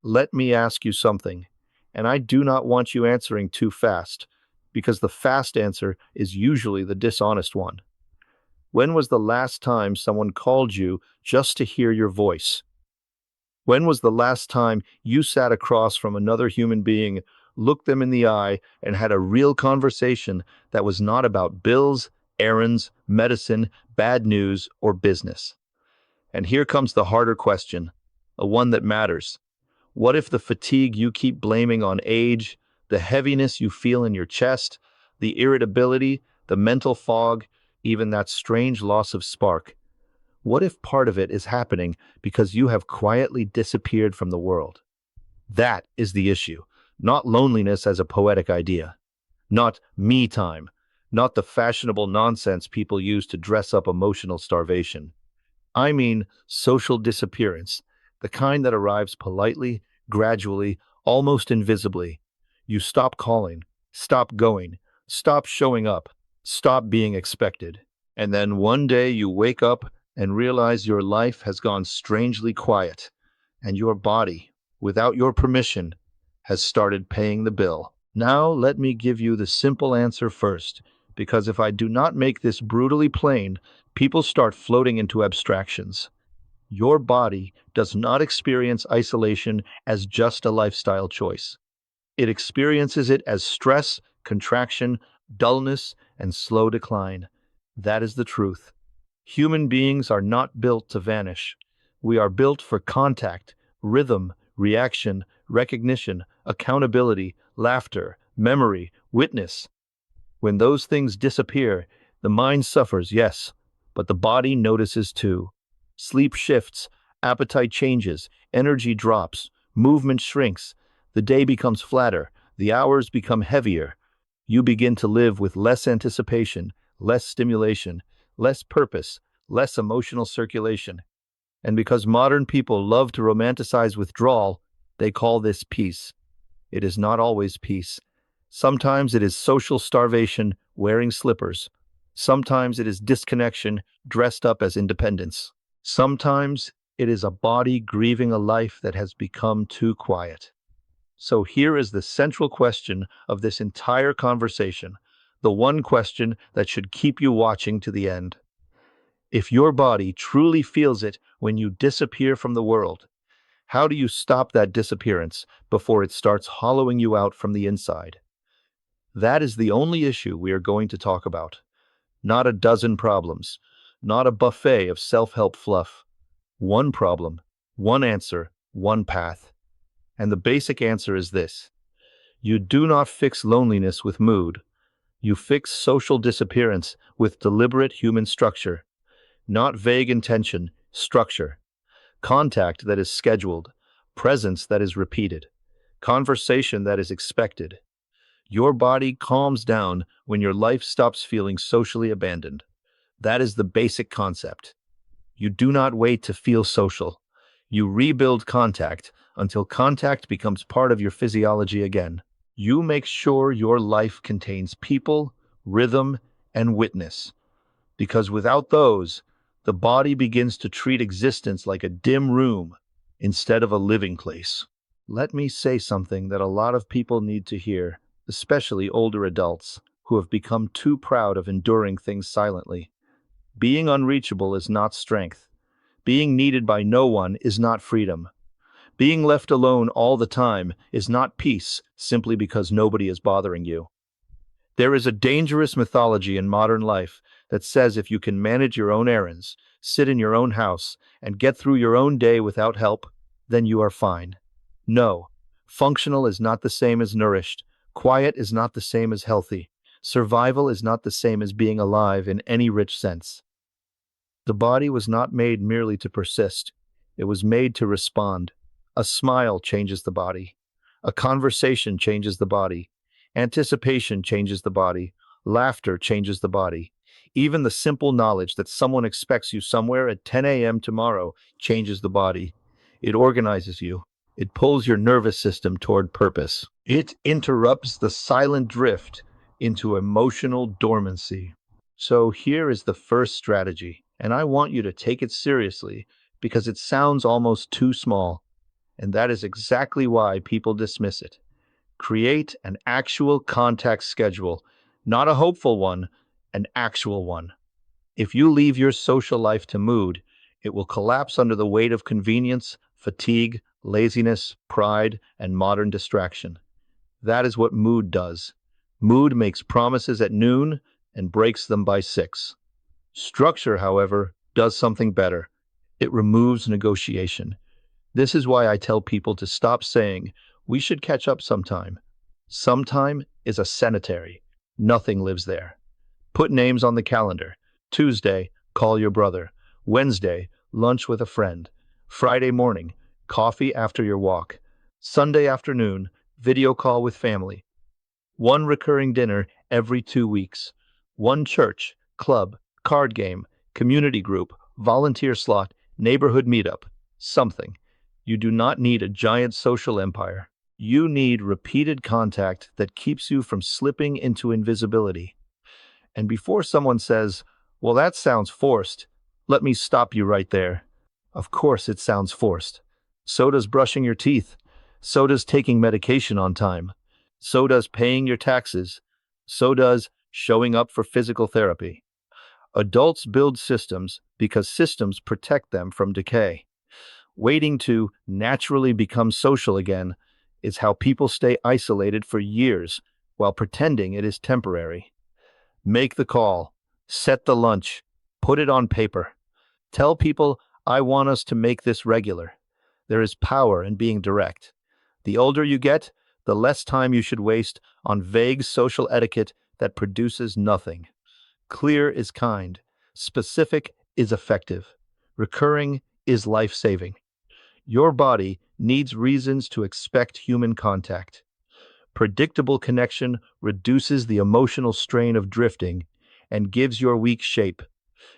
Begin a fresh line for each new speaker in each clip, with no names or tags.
Let me ask you something, and I do not want you answering too fast, because the fast answer is usually the dishonest one. When was the last time someone called you just to hear your voice? When was the last time you sat across from another human being, looked them in the eye, and had a real conversation that was not about bills, errands, medicine, bad news, or business? And here comes the harder question, a one that matters. What if the fatigue you keep blaming on age, the heaviness you feel in your chest, the irritability, the mental fog, even that strange loss of spark? What if part of it is happening because you have quietly disappeared from the world? That is the issue, not loneliness as a poetic idea, not me time, not the fashionable nonsense people use to dress up emotional starvation. I mean social disappearance, the kind that arrives politely, gradually, almost invisibly. You stop calling, stop going, stop showing up, stop being expected. And then one day you wake up and realize your life has gone strangely quiet, and your body, without your permission, has started paying the bill. Now let me give you the simple answer first, because if I do not make this brutally plain, people start floating into abstractions. Your body does not experience isolation as just a lifestyle choice. It experiences it as stress, contraction, dullness, and slow decline. That is the truth. Human beings are not built to vanish. We are built for contact, rhythm, reaction, recognition, accountability, laughter, memory, witness. When those things disappear, the mind suffers, yes, but the body notices too. Sleep shifts, appetite changes, energy drops, movement shrinks, the day becomes flatter, the hours become heavier. You begin to live with less anticipation, less stimulation, less purpose, less emotional circulation. And because modern people love to romanticize withdrawal, they call this peace. It is not always peace. Sometimes it is social starvation, wearing slippers. Sometimes it is disconnection, dressed up as independence. Sometimes it is a body grieving a life that has become too quiet. So here is the central question of this entire conversation, the one question that should keep you watching to the end. If your body truly feels it when you disappear from the world, how do you stop that disappearance before it starts hollowing you out from the inside? That is the only issue we are going to talk about. Not a dozen problems, not a buffet of self-help fluff. One problem, one answer, one path. And the basic answer is this. You do not fix loneliness with mood. You fix social disappearance with deliberate human structure. Not vague intention, structure. Contact that is scheduled, presence that is repeated, conversation that is expected. Your body calms down when your life stops feeling socially abandoned. That is the basic concept. You do not wait to feel social. You rebuild contact until contact becomes part of your physiology again. You make sure your life contains people, rhythm, and witness. Because without those, the body begins to treat existence like a dim room instead of a living place. Let me say something that a lot of people need to hear, especially older adults who have become too proud of enduring things silently. Being unreachable is not strength. Being needed by no one is not freedom. Being left alone all the time is not peace simply because nobody is bothering you. There is a dangerous mythology in modern life that says if you can manage your own errands, sit in your own house, and get through your own day without help, then you are fine. No, functional is not the same as nourished. Quiet is not the same as healthy. Survival is not the same as being alive in any rich sense. The body was not made merely to persist. It was made to respond. A smile changes the body. A conversation changes the body. Anticipation changes the body. Laughter changes the body. Even the simple knowledge that someone expects you somewhere at 10 a.m. tomorrow changes the body. It organizes you. It pulls your nervous system toward purpose. It interrupts the silent drift into emotional dormancy. So here is the first strategy, and I want you to take it seriously because it sounds almost too small. and that is exactly why people dismiss it. Create an actual contact schedule, not a hopeful one, an actual one. If you leave your social life to mood, it will collapse under the weight of convenience, fatigue, laziness, pride, and modern distraction. That is what mood does. Mood makes promises at noon and breaks them by 6. Structure, however, does something better. It removes negotiation. This is why I tell people to stop saying, we should catch up sometime. Sometime is a sanitary. Nothing lives there. Put names on the calendar. Tuesday, call your brother. Wednesday, lunch with a friend. Friday morning, coffee after your walk. Sunday afternoon, video call with family. One recurring dinner every 2 weeks. One church, club, card game, community group, volunteer slot, neighborhood meetup. Something. You do not need a giant social empire. You need repeated contact that keeps you from slipping into invisibility. And before someone says, well, that sounds forced, let me stop you right there. Of course it sounds forced. So does brushing your teeth. So does taking medication on time. So does paying your taxes. So does showing up for physical therapy. Adults build systems because systems protect them from decay. Waiting to naturally become social again is how people stay isolated for years while pretending it is temporary. Make the call, set the lunch, put it on paper. Tell people, I want us to make this regular. There is power in being direct. The older you get, the less time you should waste on vague social etiquette that produces nothing. Clear is kind. Specific is effective. Recurring is life-saving. Your body needs reasons to expect human contact. Predictable connection reduces the emotional strain of drifting and gives your week shape.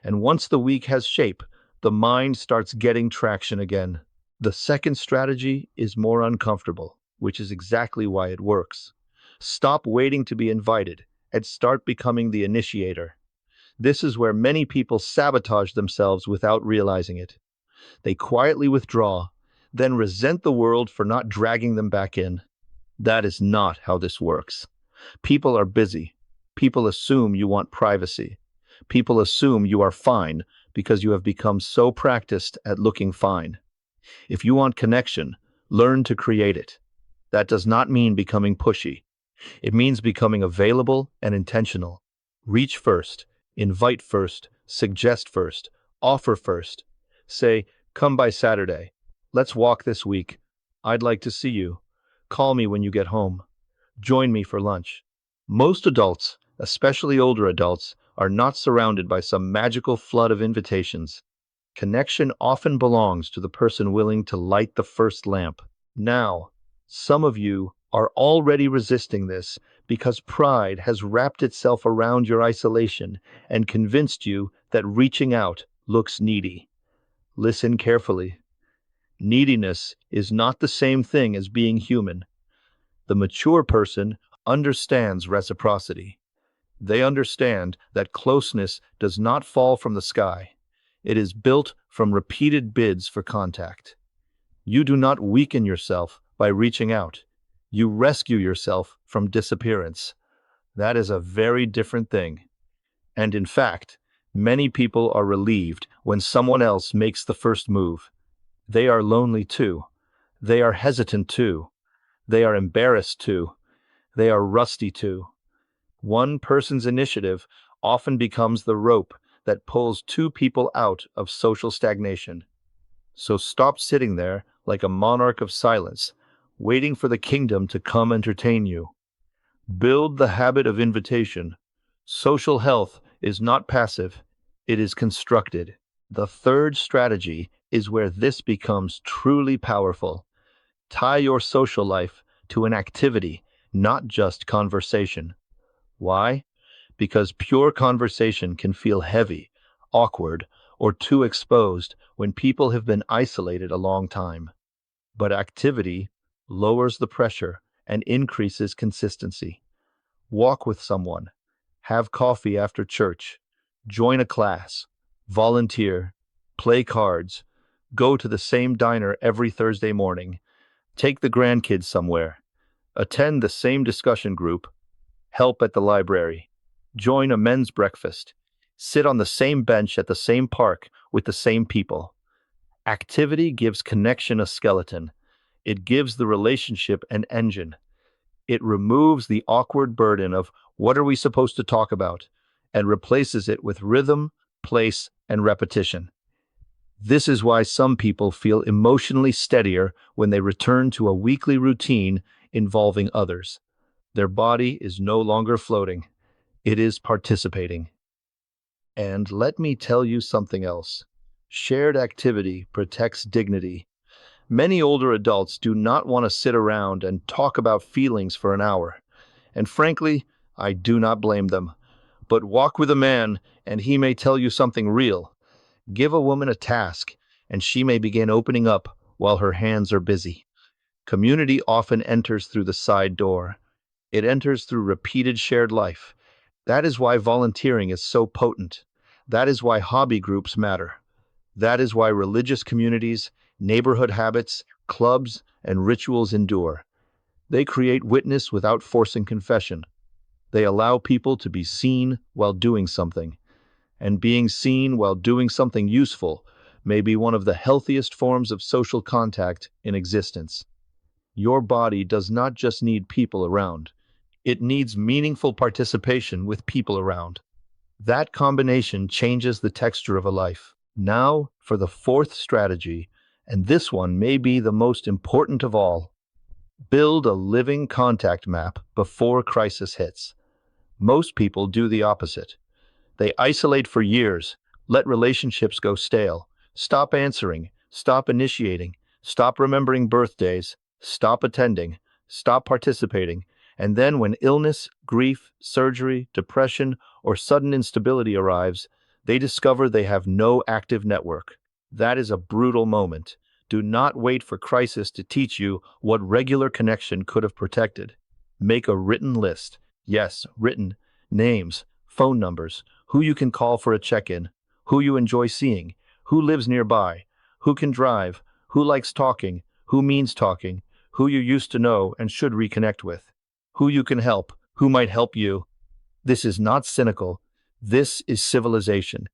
And once the week has shape, the mind starts getting traction again. The second strategy is more uncomfortable, which is exactly why it works. Stop waiting to be invited and start becoming the initiator. This is where many people sabotage themselves without realizing it. They quietly withdraw, then resent the world for not dragging them back in. That is not how this works. People are busy. People assume you want privacy. People assume you are fine because you have become so practiced at looking fine. If you want connection, learn to create it. That does not mean becoming pushy. It means becoming available and intentional. Reach first, invite first, suggest first, offer first. Say, come by Saturday. Let's walk this week. I'd like to see you. Call me when you get home. Join me for lunch. Most adults, especially older adults, are not surrounded by some magical flood of invitations. Connection often belongs to the person willing to light the first lamp. Now, some of you are already resisting this because pride has wrapped itself around your isolation and convinced you that reaching out looks needy. Listen carefully. Neediness is not the same thing as being human. The mature person understands reciprocity. They understand that closeness does not fall from the sky. It is built from repeated bids for contact. You do not weaken yourself by reaching out. You rescue yourself from disappearance. That is a very different thing. And in fact, many people are relieved when someone else makes the first move. They are lonely too. They are hesitant too. They are embarrassed too. They are rusty too. One person's initiative often becomes the rope that pulls two people out of social stagnation. So stop sitting there like a monarch of silence, waiting for the kingdom to come entertain you. Build the habit of invitation. Social health is not passive, it is constructed. The third strategy is where this becomes truly powerful. Tie your social life to an activity, not just conversation. Why? Because pure conversation can feel heavy, awkward, or too exposed when people have been isolated a long time. But activity lowers the pressure and increases consistency. Walk with someone, have coffee after church, join a class, volunteer, play cards, go to the same diner every Thursday morning. Take the grandkids somewhere. Attend the same discussion group. Help at the library. Join a men's breakfast. Sit on the same bench at the same park with the same people. Activity gives connection a skeleton. It gives the relationship an engine. It removes the awkward burden of what are we supposed to talk about and replaces it with rhythm, place, and repetition. This is why some people feel emotionally steadier when they return to a weekly routine involving others. Their body is no longer floating, it is participating. And let me tell you something else. Shared activity protects dignity. Many older adults do not want to sit around and talk about feelings for an hour. And frankly, I do not blame them. But walk with a man, and he may tell you something real. Give a woman a task, and she may begin opening up while her hands are busy. Community often enters through the side door. It enters through repeated shared life. That is why volunteering is so potent. That is why hobby groups matter. That is why religious communities, neighborhood habits, clubs, and rituals endure. They create witness without forcing confession. They allow people to be seen while doing something. And being seen while doing something useful may be one of the healthiest forms of social contact in existence. Your body does not just need people around. It needs meaningful participation with people around. That combination changes the texture of a life. Now, for the fourth strategy, and this one may be the most important of all. Build a living contact map before crisis hits. Most people do the opposite. They isolate for years, let relationships go stale, stop answering, stop initiating, stop remembering birthdays, stop attending, stop participating, and then when illness, grief, surgery, depression, or sudden instability arrives, they discover they have no active network. That is a brutal moment. Do not wait for crisis to teach you what regular connection could have protected. Make a written list. Yes, written. Names, phone numbers, who you can call for a check-in, who you enjoy seeing, who lives nearby, who can drive, who likes talking, who means talking, who you used to know and should reconnect with, who you can help, who might help you. This is not cynical. This is civilization.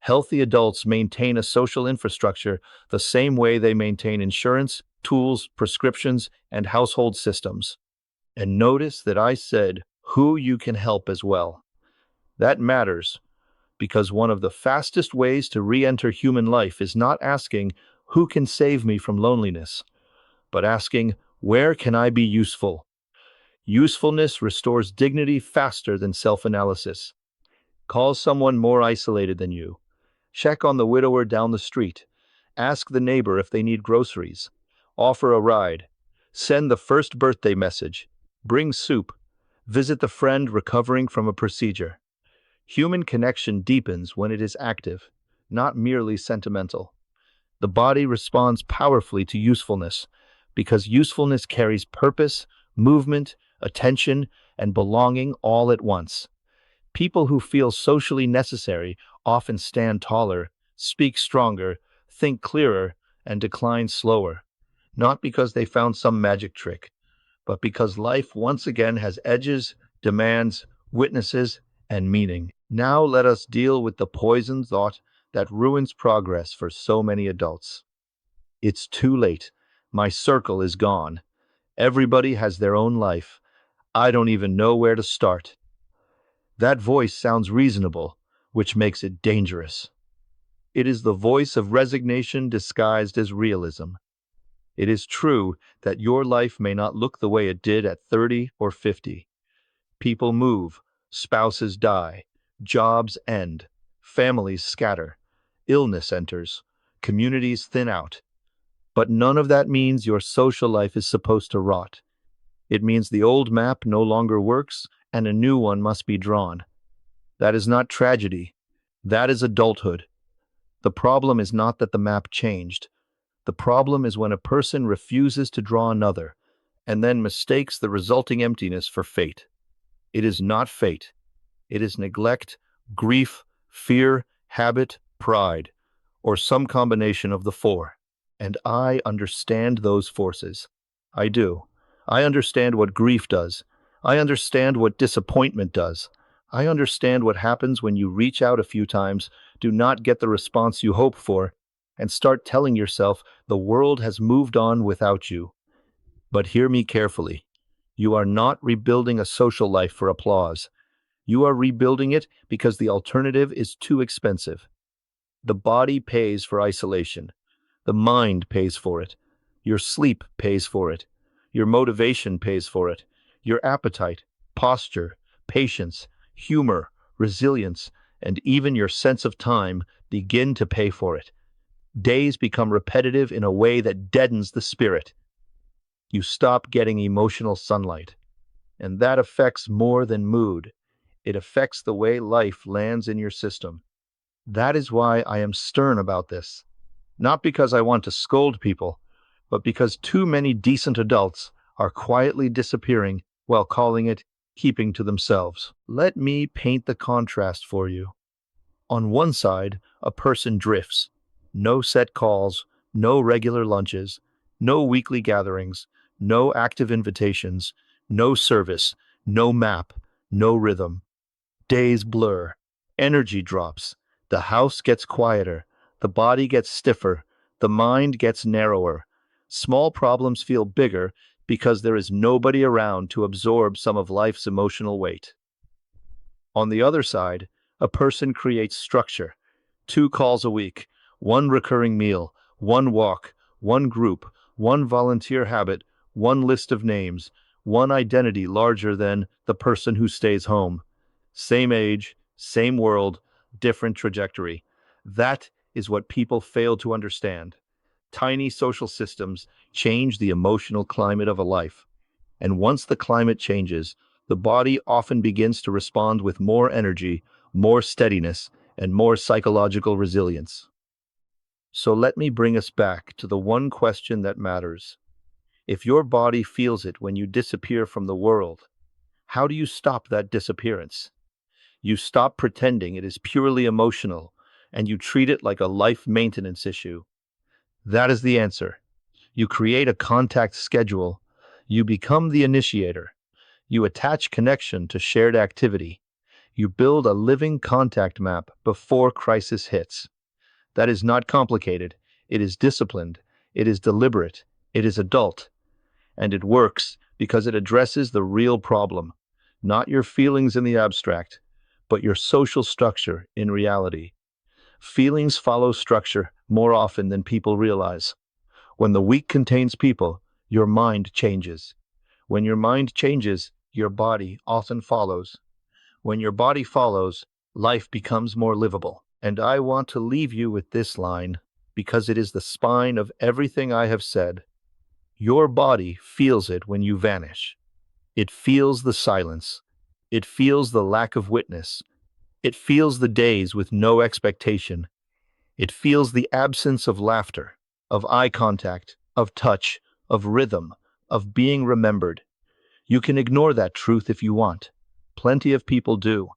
Healthy adults maintain a social infrastructure the same way they maintain insurance, tools, prescriptions, and household systems. And notice that I said who you can help as well. That matters because one of the fastest ways to re-enter human life is not asking, who can save me from loneliness, but asking, where can I be useful? Usefulness restores dignity faster than self-analysis. Call someone more isolated than you. Check on the widower down the street. Ask the neighbor if they need groceries. Offer a ride. Send the first birthday message. Bring soup. Visit the friend recovering from a procedure. Human connection deepens when it is active, not merely sentimental. The body responds powerfully to usefulness because usefulness carries purpose, movement, attention, and belonging all at once. People who feel socially necessary often stand taller, speak stronger, think clearer, and decline slower, not because they found some magic trick, but because life once again has edges, demands, witnesses, and meaning. Now let us deal with the poison thought that ruins progress for so many adults. It's too late. My circle is gone. Everybody has their own life. I don't even know where to start. That voice sounds reasonable, which makes it dangerous. It is the voice of resignation disguised as realism. It is true that your life may not look the way it did at 30 or 50. People move, spouses die, jobs end, families scatter, illness enters, communities thin out. But none of that means your social life is supposed to rot. It means the old map no longer works and a new one must be drawn. That is not tragedy. That is adulthood. The problem is not that the map changed. The problem is when a person refuses to draw another and then mistakes the resulting emptiness for fate. It is not fate. It is neglect, grief, fear, habit, pride, or some combination of the four. And I understand those forces. I do. I understand what grief does. I understand what disappointment does. I understand what happens when you reach out a few times, do not get the response you hope for, and start telling yourself the world has moved on without you. But hear me carefully. You are not rebuilding a social life for applause. You are rebuilding it because the alternative is too expensive. The body pays for isolation. The mind pays for it. Your sleep pays for it. Your motivation pays for it. Your appetite, posture, patience, humor, resilience, and even your sense of time begin to pay for it. Days become repetitive in a way that deadens the spirit. You stop getting emotional sunlight. And that affects more than mood. It affects the way life lands in your system. That is why I am stern about this. Not because I want to scold people, but because too many decent adults are quietly disappearing while calling it keeping to themselves. Let me paint the contrast for you. On one side, a person drifts. No set calls, no regular lunches, no weekly gatherings, no active invitations, no service, no map, no rhythm. Days blur, energy drops, the house gets quieter, the body gets stiffer, the mind gets narrower. Small problems feel bigger because there is nobody around to absorb some of life's emotional weight. On the other side, a person creates structure. 2 calls a week, one recurring meal, one walk, one group, one volunteer habit, one list of names, one identity larger than the person who stays home. Same age, same world, different trajectory. That is what people fail to understand. Tiny social systems change the emotional climate of a life. And once the climate changes, the body often begins to respond with more energy, more steadiness, and more psychological resilience. So let me bring us back to the one question that matters. If your body feels it when you disappear from the world, how do you stop that disappearance? You stop pretending it is purely emotional, and you treat it like a life maintenance issue. That is the answer. You create a contact schedule. You become the initiator. You attach connection to shared activity. You build a living contact map before crisis hits. That is not complicated. It is disciplined. It is deliberate. It is adult. And it works because it addresses the real problem, not your feelings in the abstract, but your social structure in reality. Feelings follow structure more often than people realize. When the week contains people, your mind changes. When your mind changes, your body often follows. When your body follows, life becomes more livable. And I want to leave you with this line because it is the spine of everything I have said. Your body feels it when you vanish. It feels the silence. It feels the lack of witness. It feels the days with no expectation. It feels the absence of laughter, of eye contact, of touch, of rhythm, of being remembered. You can ignore that truth if you want. Plenty of people do.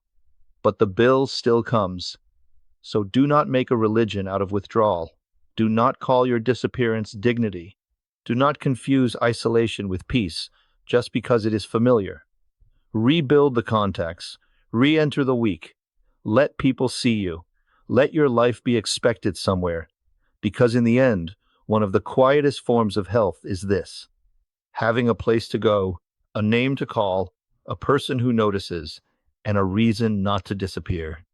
But the bill still comes. So do not make a religion out of withdrawal. Do not call your disappearance dignity. Do not confuse isolation with peace just because it is familiar. Rebuild the contacts. Re-enter the week. Let people see you. Let your life be expected somewhere. Because in the end, one of the quietest forms of health is this: having a place to go, a name to call, a person who notices, and a reason not to disappear.